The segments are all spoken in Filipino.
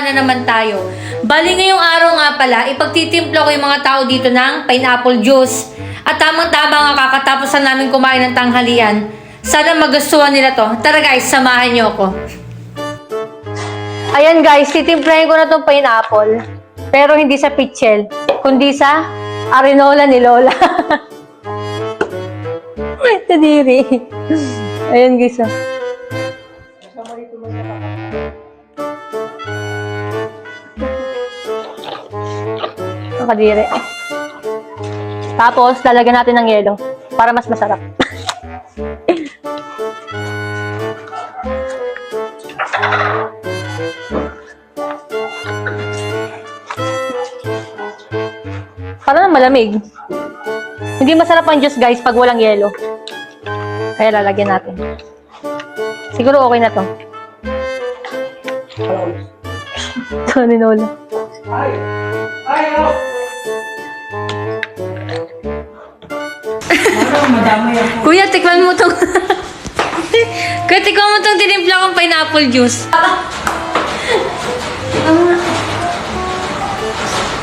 nagkwentuhan na naman tayo. Bali ngayong araw nga pala, ipagtitimpla ko yung mga tao dito ng pineapple juice. At tamang-tama nga kakatapos na namin kumain ng tanghalian. Sana magustuhan nila to. Tara guys, samahan niyo ako. Ayan guys, titimplahin ko na tong pineapple. Pero hindi sa pitchel, kundi sa arenola ni Lola. Nadiri. Ayan guys. Nakadiri. Tapos, lalagyan natin ng yelo para mas masarap. Para na malamig. Hindi masarap ang juice guys pag walang yelo. Kaya lalagyan natin. Siguro okay na to. Ito ni Lola. Kuya, tikman mo tong Kuya, tikman mo tong tinimpla kong pineapple juice.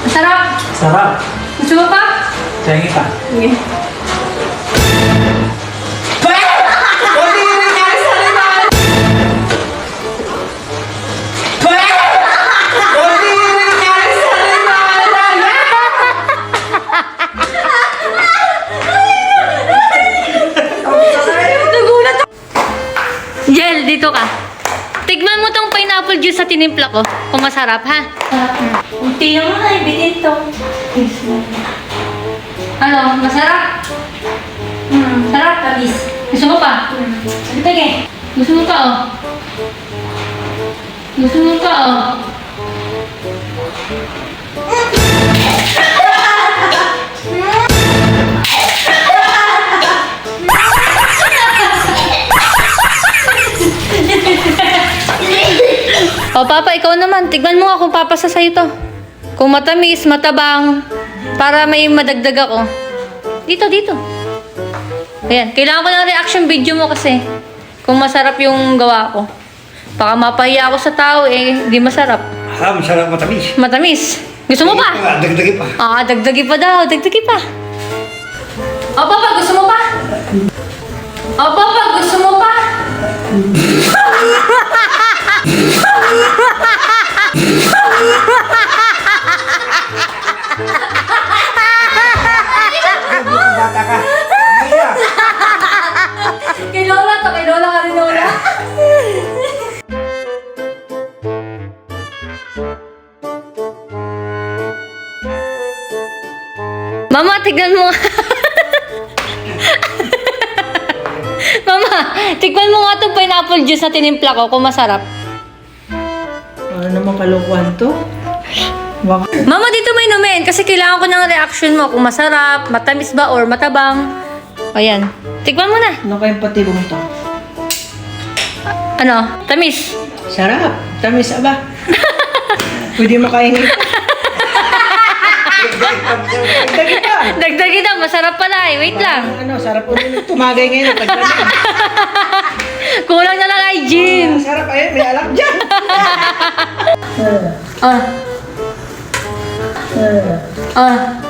Sarap. Sarap. Gusto mo pa? Sige pa. Sige. Jel, dito ka. Tignan mo tong pineapple juice sa tinimpla ko. Kung masarap, ha? Unti lang na, ibitin to. Ano, masarap? Sarap, tamis. Gusto mo pa? Sige. Gusto mo pa, oh. Gusto mo pa, oh. O, Papa, ikaw naman. Tignan mo nga kung papasa sa'yo to. Kung matamis, matabang, para may madagdag ako. Dito. Ayan. Kailangan ko ng reaction video mo kasi. Kung masarap yung gawa ko. Baka mapahiya ako sa tao di masarap. Masarap matamis. Matamis. Gusto mo pa? Dagdagi pa. Dagdagi pa daw. Dagdagi pa. O, Papa, gusto mo pa? O, Papa, gusto mo pa? Bata ka. Kay Lola to. Kay Lola ka rin, Lola. Mama, tignan mo. Mama, tignan mo nga itong pineapple juice na tinimpla ko kung masarap. Ano naman kalokohan to? Mama, dito may inumin kasi kailangan ko ng reaction mo kung masarap, matamis ba, or matabang. Ayan. Tignan mo na. Ano kayong patibong to? Ano? Tamis. Sarap. Tamis aba. Pwede makainin ito. Dagdagi pa. Dagdagi daw. Masarap pala eh. Wait lang. Ano, sarap ulit. Tumagay ngayon. Pagdating. Kulang na lang ay gin. Sarap ayun. May alak dyan. Ah.